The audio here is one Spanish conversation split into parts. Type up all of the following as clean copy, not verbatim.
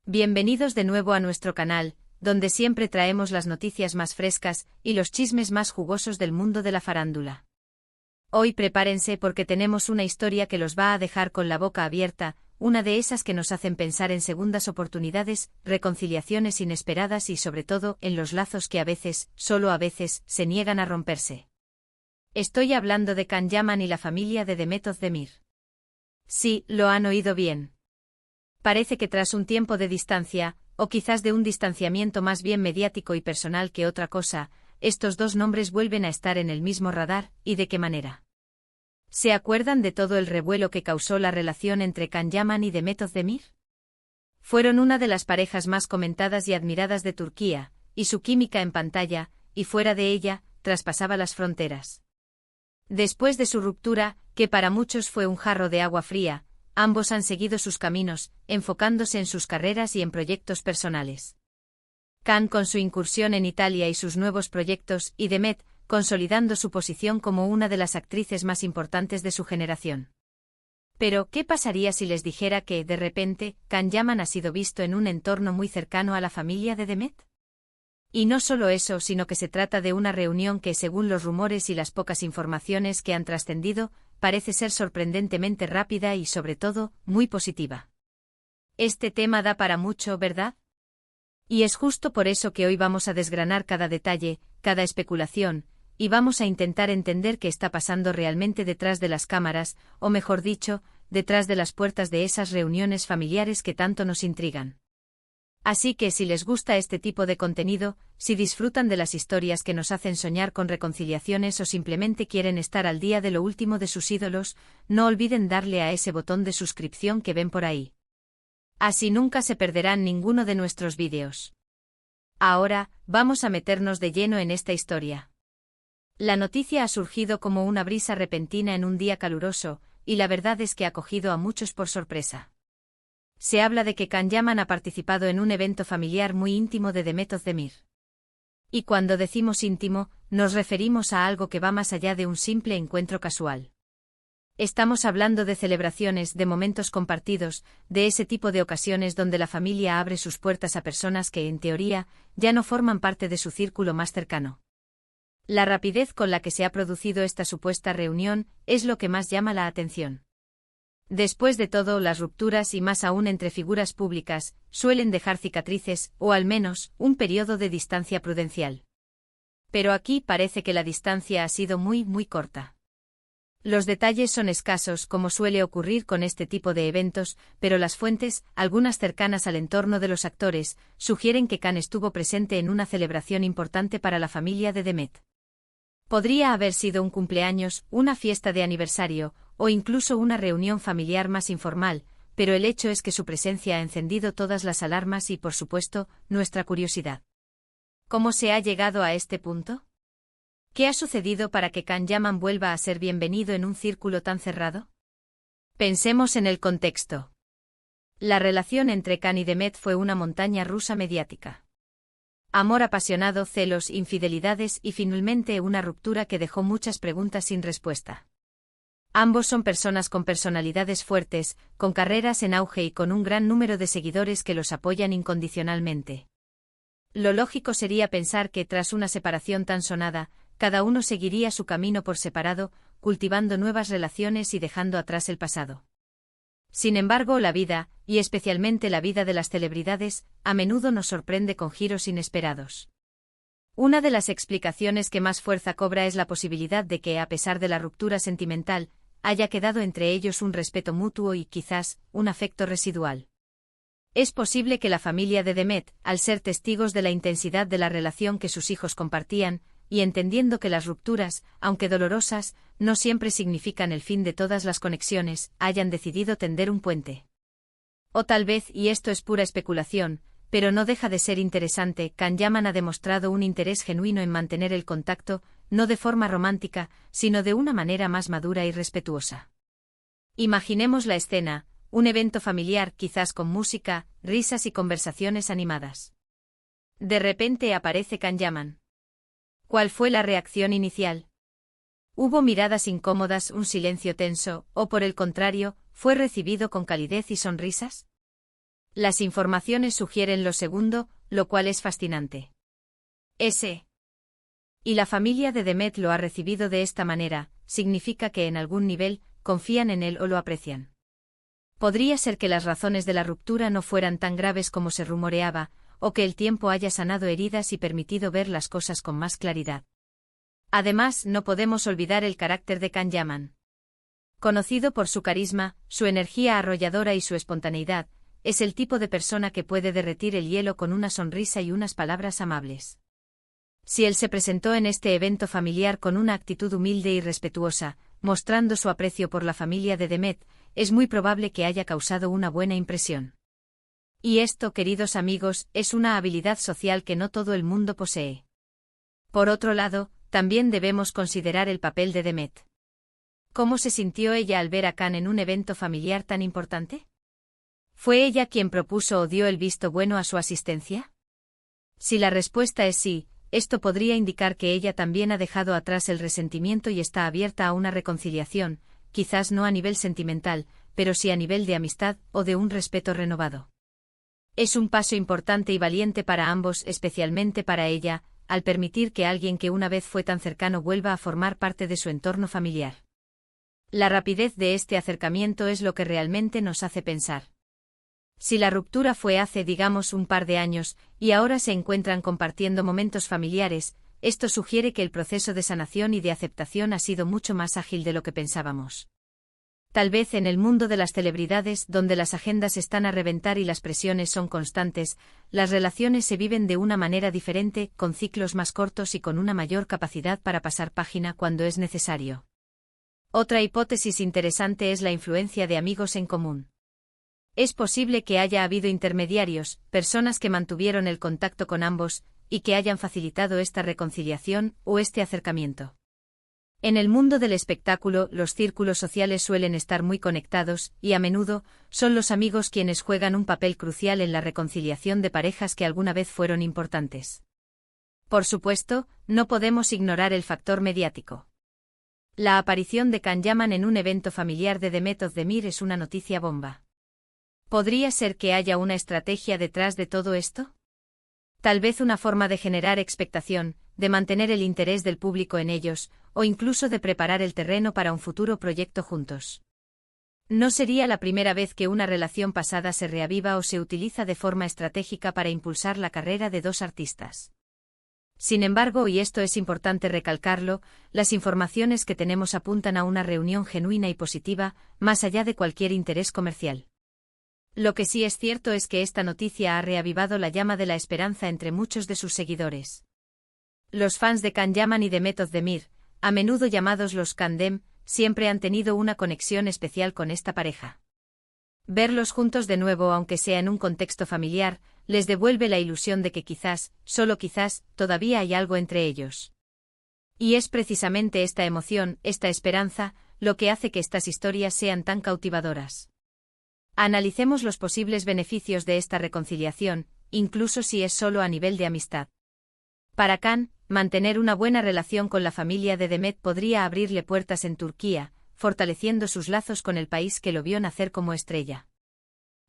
Bienvenidos de nuevo a nuestro canal, donde siempre traemos las noticias más frescas y los chismes más jugosos del mundo de la farándula. Hoy prepárense porque tenemos una historia que los va a dejar con la boca abierta, una de esas que nos hacen pensar en segundas oportunidades, reconciliaciones inesperadas y sobre todo en los lazos que a veces, solo a veces, se niegan a romperse. Estoy hablando de Can Yaman y la familia de Demet Özdemir. Sí, lo han oído bien. Parece que tras un tiempo de distancia, o quizás de un distanciamiento más bien mediático y personal que otra cosa, estos dos nombres vuelven a estar en el mismo radar, ¿y de qué manera? ¿Se acuerdan de todo el revuelo que causó la relación entre Can Yaman y Demet Özdemir? Fueron una de las parejas más comentadas y admiradas de Turquía, y su química en pantalla, y fuera de ella, traspasaba las fronteras. Después de su ruptura, que para muchos fue un jarro de agua fría, ambos han seguido sus caminos, enfocándose en sus carreras y en proyectos personales. Can con su incursión en Italia y sus nuevos proyectos, y Demet, consolidando su posición como una de las actrices más importantes de su generación. Pero, ¿qué pasaría si les dijera que, de repente, Can Yaman ha sido visto en un entorno muy cercano a la familia de Demet? Y no solo eso, sino que se trata de una reunión que, según los rumores y las pocas informaciones que han trascendido, parece ser sorprendentemente rápida y, sobre todo, muy positiva. Este tema da para mucho, ¿verdad? Y es justo por eso que hoy vamos a desgranar cada detalle, cada especulación, y vamos a intentar entender qué está pasando realmente detrás de las cámaras, o mejor dicho, detrás de las puertas de esas reuniones familiares que tanto nos intrigan. Así que si les gusta este tipo de contenido, si disfrutan de las historias que nos hacen soñar con reconciliaciones o simplemente quieren estar al día de lo último de sus ídolos, no olviden darle a ese botón de suscripción que ven por ahí. Así nunca se perderán ninguno de nuestros vídeos. Ahora, vamos a meternos de lleno en esta historia. La noticia ha surgido como una brisa repentina en un día caluroso, y la verdad es que ha cogido a muchos por sorpresa. Se habla de que Can Yaman ha participado en un evento familiar muy íntimo de Demet Özdemir. Y cuando decimos íntimo, nos referimos a algo que va más allá de un simple encuentro casual. Estamos hablando de celebraciones, de momentos compartidos, de ese tipo de ocasiones donde la familia abre sus puertas a personas que, en teoría, ya no forman parte de su círculo más cercano. La rapidez con la que se ha producido esta supuesta reunión es lo que más llama la atención. Después de todo, las rupturas y más aún entre figuras públicas, suelen dejar cicatrices, o al menos, un periodo de distancia prudencial. Pero aquí parece que la distancia ha sido muy corta. Los detalles son escasos, como suele ocurrir con este tipo de eventos, pero las fuentes, algunas cercanas al entorno de los actores, sugieren que Can estuvo presente en una celebración importante para la familia de Demet. Podría haber sido un cumpleaños, una fiesta de aniversario, o incluso una reunión familiar más informal, pero el hecho es que su presencia ha encendido todas las alarmas y, por supuesto, nuestra curiosidad. ¿Cómo se ha llegado a este punto? ¿Qué ha sucedido para que Can Yaman vuelva a ser bienvenido en un círculo tan cerrado? Pensemos en el contexto. La relación entre Can y Demet fue una montaña rusa mediática. Amor apasionado, celos, infidelidades y finalmente una ruptura que dejó muchas preguntas sin respuesta. Ambos son personas con personalidades fuertes, con carreras en auge y con un gran número de seguidores que los apoyan incondicionalmente. Lo lógico sería pensar que tras una separación tan sonada, cada uno seguiría su camino por separado, cultivando nuevas relaciones y dejando atrás el pasado. Sin embargo, la vida, y especialmente la vida de las celebridades, a menudo nos sorprende con giros inesperados. Una de las explicaciones que más fuerza cobra es la posibilidad de que, a pesar de la ruptura sentimental, haya quedado entre ellos un respeto mutuo y, quizás, un afecto residual. Es posible que la familia de Demet, al ser testigos de la intensidad de la relación que sus hijos compartían, y entendiendo que las rupturas, aunque dolorosas, no siempre significan el fin de todas las conexiones, hayan decidido tender un puente. O tal vez, y esto es pura especulación, pero no deja de ser interesante, Can Yaman ha demostrado un interés genuino en mantener el contacto, no de forma romántica, sino de una manera más madura y respetuosa. Imaginemos la escena, un evento familiar, quizás con música, risas y conversaciones animadas. De repente aparece Can Yaman. ¿Cuál fue la reacción inicial? ¿Hubo miradas incómodas, un silencio tenso, o por el contrario, fue recibido con calidez y sonrisas? Las informaciones sugieren lo segundo, lo cual es fascinante. Y la familia de Demet lo ha recibido de esta manera, significa que en algún nivel, confían en él o lo aprecian. Podría ser que las razones de la ruptura no fueran tan graves como se rumoreaba, o que el tiempo haya sanado heridas y permitido ver las cosas con más claridad. Además, no podemos olvidar el carácter de Can Yaman. Conocido por su carisma, su energía arrolladora y su espontaneidad, es el tipo de persona que puede derretir el hielo con una sonrisa y unas palabras amables. Si él se presentó en este evento familiar con una actitud humilde y respetuosa, mostrando su aprecio por la familia de Demet, es muy probable que haya causado una buena impresión. Y esto, queridos amigos, es una habilidad social que no todo el mundo posee. Por otro lado, también debemos considerar el papel de Demet. ¿Cómo se sintió ella al ver a Can en un evento familiar tan importante? ¿Fue ella quien propuso o dio el visto bueno a su asistencia? Si la respuesta es sí, esto podría indicar que ella también ha dejado atrás el resentimiento y está abierta a una reconciliación, quizás no a nivel sentimental, pero sí a nivel de amistad o de un respeto renovado. Es un paso importante y valiente para ambos, especialmente para ella, al permitir que alguien que una vez fue tan cercano vuelva a formar parte de su entorno familiar. La rapidez de este acercamiento es lo que realmente nos hace pensar. Si la ruptura fue hace, digamos, un par de años, y ahora se encuentran compartiendo momentos familiares, esto sugiere que el proceso de sanación y de aceptación ha sido mucho más ágil de lo que pensábamos. Tal vez en el mundo de las celebridades, donde las agendas están a reventar y las presiones son constantes, las relaciones se viven de una manera diferente, con ciclos más cortos y con una mayor capacidad para pasar página cuando es necesario. Otra hipótesis interesante es la influencia de amigos en común. Es posible que haya habido intermediarios, personas que mantuvieron el contacto con ambos, y que hayan facilitado esta reconciliación o este acercamiento. En el mundo del espectáculo, los círculos sociales suelen estar muy conectados, y a menudo, son los amigos quienes juegan un papel crucial en la reconciliación de parejas que alguna vez fueron importantes. Por supuesto, no podemos ignorar el factor mediático. La aparición de Can Yaman en un evento familiar de Demet Özdemir es una noticia bomba. ¿Podría ser que haya una estrategia detrás de todo esto? Tal vez una forma de generar expectación, de mantener el interés del público en ellos, o incluso de preparar el terreno para un futuro proyecto juntos. No sería la primera vez que una relación pasada se reaviva o se utiliza de forma estratégica para impulsar la carrera de dos artistas. Sin embargo, y esto es importante recalcarlo, las informaciones que tenemos apuntan a una reunión genuina y positiva, más allá de cualquier interés comercial. Lo que sí es cierto es que esta noticia ha reavivado la llama de la esperanza entre muchos de sus seguidores. Los fans de Can Yaman y Demet Özdemir, a menudo llamados los Candem, siempre han tenido una conexión especial con esta pareja. Verlos juntos de nuevo, aunque sea en un contexto familiar, les devuelve la ilusión de que quizás, solo quizás, todavía hay algo entre ellos. Y es precisamente esta emoción, esta esperanza, lo que hace que estas historias sean tan cautivadoras. Analicemos los posibles beneficios de esta reconciliación, incluso si es solo a nivel de amistad. Para Can, mantener una buena relación con la familia de Demet podría abrirle puertas en Turquía, fortaleciendo sus lazos con el país que lo vio nacer como estrella.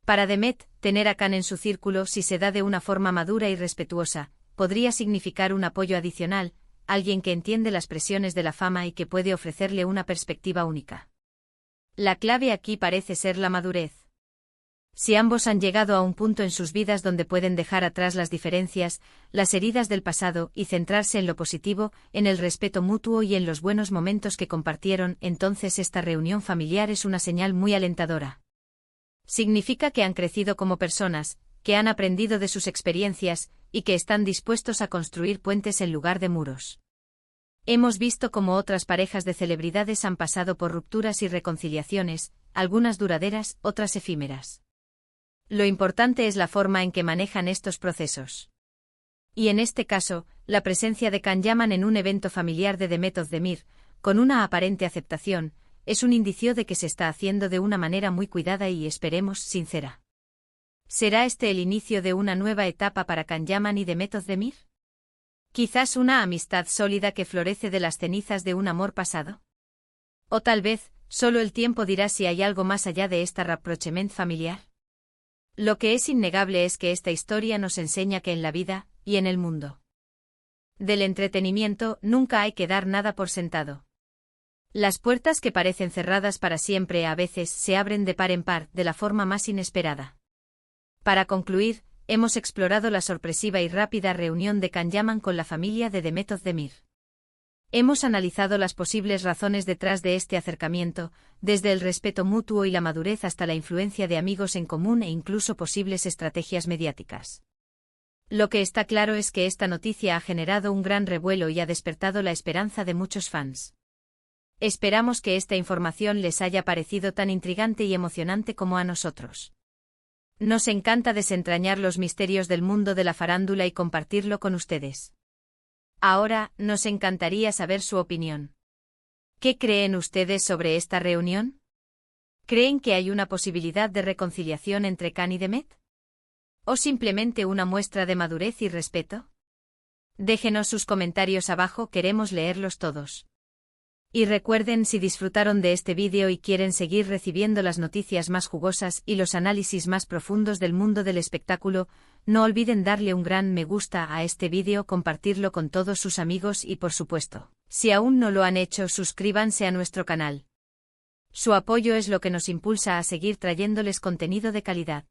Para Demet, tener a Can en su círculo, si se da de una forma madura y respetuosa, podría significar un apoyo adicional, alguien que entiende las presiones de la fama y que puede ofrecerle una perspectiva única. La clave aquí parece ser la madurez. Si ambos han llegado a un punto en sus vidas donde pueden dejar atrás las diferencias, las heridas del pasado y centrarse en lo positivo, en el respeto mutuo y en los buenos momentos que compartieron, entonces esta reunión familiar es una señal muy alentadora. Significa que han crecido como personas, que han aprendido de sus experiencias, y que están dispuestos a construir puentes en lugar de muros. Hemos visto cómo otras parejas de celebridades han pasado por rupturas y reconciliaciones, algunas duraderas, otras efímeras. Lo importante es la forma en que manejan estos procesos. Y en este caso, la presencia de Can Yaman en un evento familiar de Demet Özdemir, con una aparente aceptación, es un indicio de que se está haciendo de una manera muy cuidada y, esperemos, sincera. ¿Será este el inicio de una nueva etapa para Can Yaman y Demet Özdemir? ¿Quizás una amistad sólida que florece de las cenizas de un amor pasado? O tal vez, solo el tiempo dirá si hay algo más allá de esta rapprochement familiar. Lo que es innegable es que esta historia nos enseña que en la vida, y en el mundo del entretenimiento, nunca hay que dar nada por sentado. Las puertas que parecen cerradas para siempre a veces se abren de par en par, de la forma más inesperada. Para concluir, hemos explorado la sorpresiva y rápida reunión de Can Yaman con la familia de Demet Özdemir. Hemos analizado las posibles razones detrás de este acercamiento, desde el respeto mutuo y la madurez hasta la influencia de amigos en común e incluso posibles estrategias mediáticas. Lo que está claro es que esta noticia ha generado un gran revuelo y ha despertado la esperanza de muchos fans. Esperamos que esta información les haya parecido tan intrigante y emocionante como a nosotros. Nos encanta desentrañar los misterios del mundo de la farándula y compartirlo con ustedes. Ahora, nos encantaría saber su opinión. ¿Qué creen ustedes sobre esta reunión? ¿Creen que hay una posibilidad de reconciliación entre Can y Demet? ¿O simplemente una muestra de madurez y respeto? Déjenos sus comentarios abajo, queremos leerlos todos. Y recuerden, si disfrutaron de este vídeo y quieren seguir recibiendo las noticias más jugosas y los análisis más profundos del mundo del espectáculo, no olviden darle un gran me gusta a este vídeo, compartirlo con todos sus amigos y, por supuesto, si aún no lo han hecho, suscríbanse a nuestro canal. Su apoyo es lo que nos impulsa a seguir trayéndoles contenido de calidad.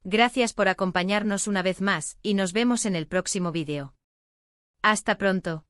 Gracias por acompañarnos una vez más y nos vemos en el próximo vídeo. Hasta pronto.